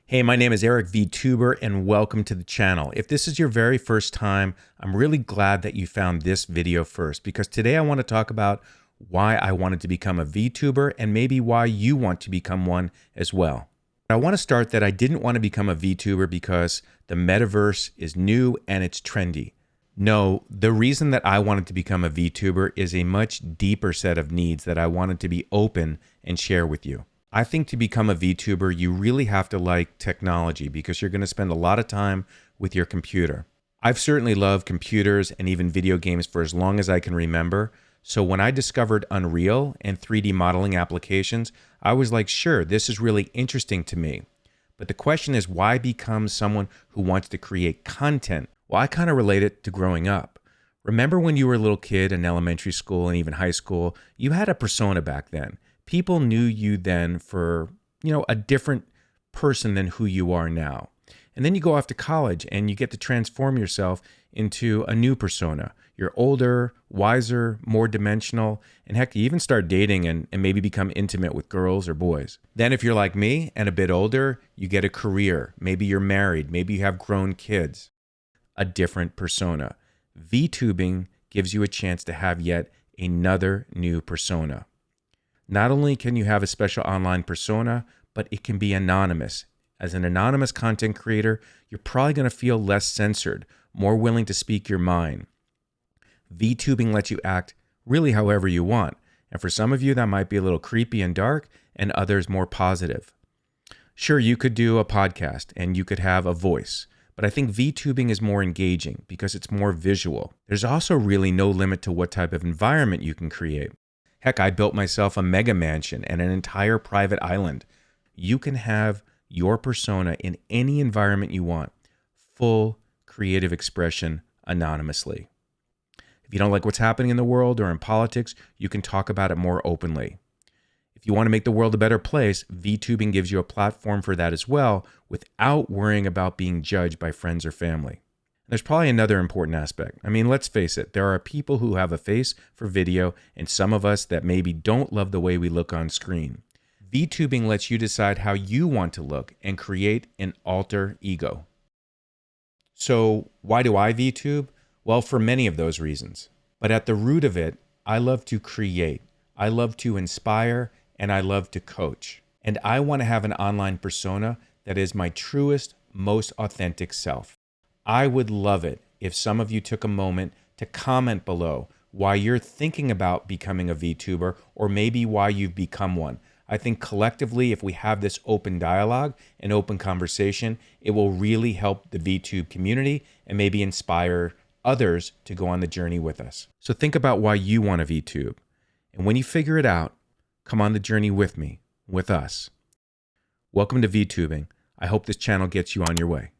Hey, my name is Eric Vtuber and welcome to the channel. If this is your very first time, I'm really glad that you found this video first because today I want to talk about why I wanted to become a Vtuber and maybe why you want to become one as well. I want to start that I didn't want to become a Vtuber because the metaverse is new and it's trendy. No, the reason that I wanted to become a Vtuber is a much deeper set of needs that I wanted to be open and share with you. I think to become a Vtuber, you really have to like technology because you're going to spend a lot of time with your computer. I've certainly loved computers and even video games for as long as I can remember. So when I discovered Unreal and 3D modeling applications, I was like, sure, this is really interesting to me. But the question is, why become someone who wants to create content? Well, I kind of relate it to growing up. Remember when you were a little kid in elementary school and even high school, you had a persona back then. People knew you then for, a different person than who you are now. And then you go off to college and you get to transform yourself into a new persona. You're older, wiser, more dimensional, and heck, you even start dating and maybe become intimate with girls or boys. Then if you're like me and a bit older, you get a career. Maybe you're married, maybe you have grown kids. A different persona. Vtubing gives you a chance to have yet another new persona. Not only can you have a special online persona, but it can be anonymous. As an anonymous content creator, you're probably going to feel less censored, more willing to speak your mind. Vtubing lets you act really however you want. And for some of you, that might be a little creepy and dark, and others more positive. Sure, you could do a podcast and you could have a voice, but I think Vtubing is more engaging because it's more visual. There's also really no limit to what type of environment you can create. Heck, I built myself a mega mansion and an entire private island. You can have your persona in any environment you want. Full creative expression anonymously. If you don't like what's happening in the world or in politics, you can talk about it more openly. If you want to make the world a better place, Vtubing gives you a platform for that as well without worrying about being judged by friends or family. There's probably another important aspect. I mean, let's face it, there are people who have a face for video and some of us that maybe don't love the way we look on screen. Vtubing lets you decide how you want to look and create an alter ego. So why do I VTube? Well, for many of those reasons. But at the root of it, I love to create. I love to inspire and I love to coach. And I want to have an online persona that is my truest, most authentic self. I would love it if some of you took a moment to comment below why you're thinking about becoming a Vtuber or maybe why you've become one. I think collectively, if we have this open dialogue and open conversation, it will really help the VTube community and maybe inspire others to go on the journey with us. So think about why you want to VTube. And when you figure it out, come on the journey with me, with us. Welcome to Vtubing. I hope this channel gets you on your way.